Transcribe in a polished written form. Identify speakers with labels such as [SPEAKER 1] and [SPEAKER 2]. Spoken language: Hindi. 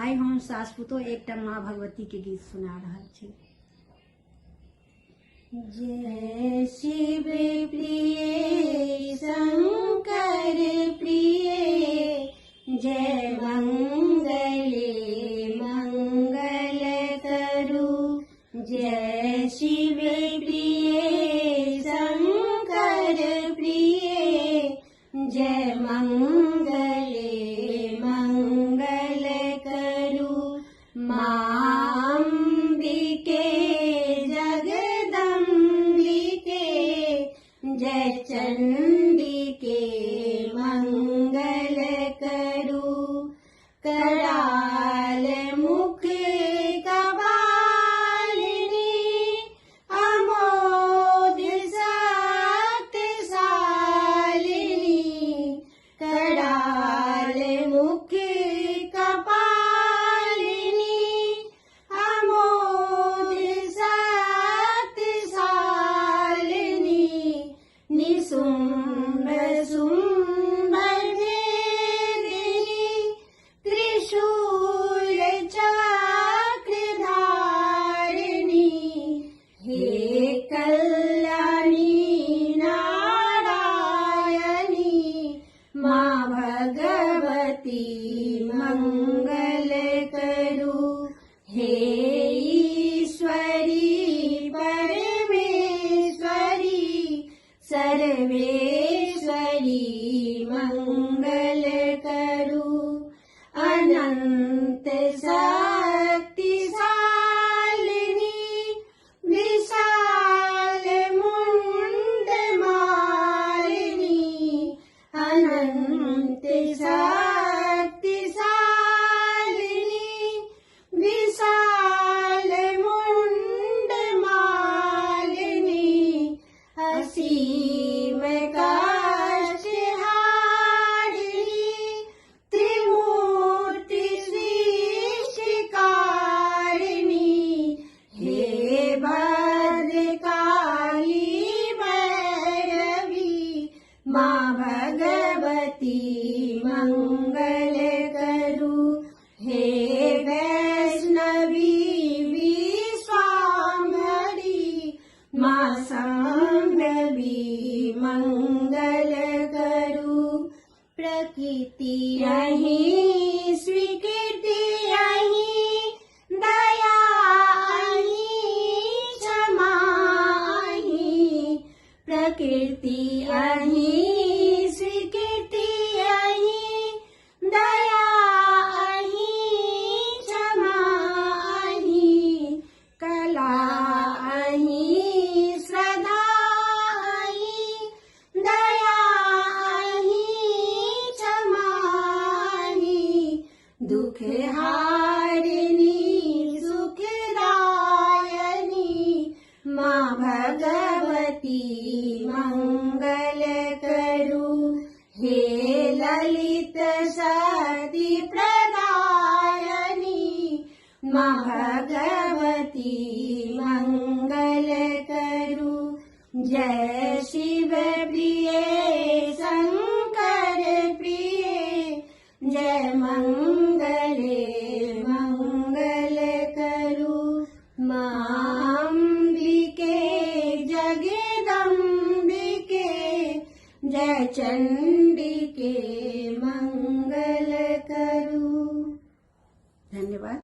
[SPEAKER 1] आइ हम सास पुतोह एकटा माँ भगवती के गीत सुना रहल छी। जय शिव प्रिय शंकर प्रिय, जय मंगले मंगल करु। जय शिव प्रिय शंकर प्रिय, जय मंगले मंगल करु। माँ अम्बिके जगदम्बिके, जय चंडिके मंगल करु। कराल मुख कपालिनी, अमोघ शक्तिशालिनी। कराल मुख कपालिनी, अमोघ शक्तिशालिनी। निशुम्भ शुम्भ भेदिनी, त्रिशूल चक्रधारिणी। हे कल्याणी नारायणी, माँ भगवती मंगल करु। हे ईश्वरी परमेश्वरी सर्वेश्वरी मंगल करु। अनंत शक्तिशालिनी, विशाल मुंड मालिनी। अनंत शक्तिशालिनी, विशाल मुंड मालिनी। असीम कष्टहारिणी, त्रिमूर्ति सृष्टिकारिणी। हे भद्रकाली भैरवी, माँ भगवती मंगल करु। हे वैष्णवी विश्वाम्भरी, माँ शाम्भवी मंगल करु। प्रकृति अहीं स्वीकृति अहीं, दया अहीं क्षमा अहीं। प्रकृति अहीं स्वीकृति अहीं, दया अहीं क्षमा अहीं। कला अहीं श्रद्धा अहीं, दया अहीं क्षमा अहीं। दुख हारिणी सुखदायिनी, माँ भगवती मंगल करु। हे ललित शक्ति प्रदायिनी, माँ भगवती मंगल करु। जय शिव प्रिय शंकर प्रिय, जय मंगले मंगल करु। माँ अम्बिके जगदम्बिके, जय चंडिके मंगल करु। धन्यवाद।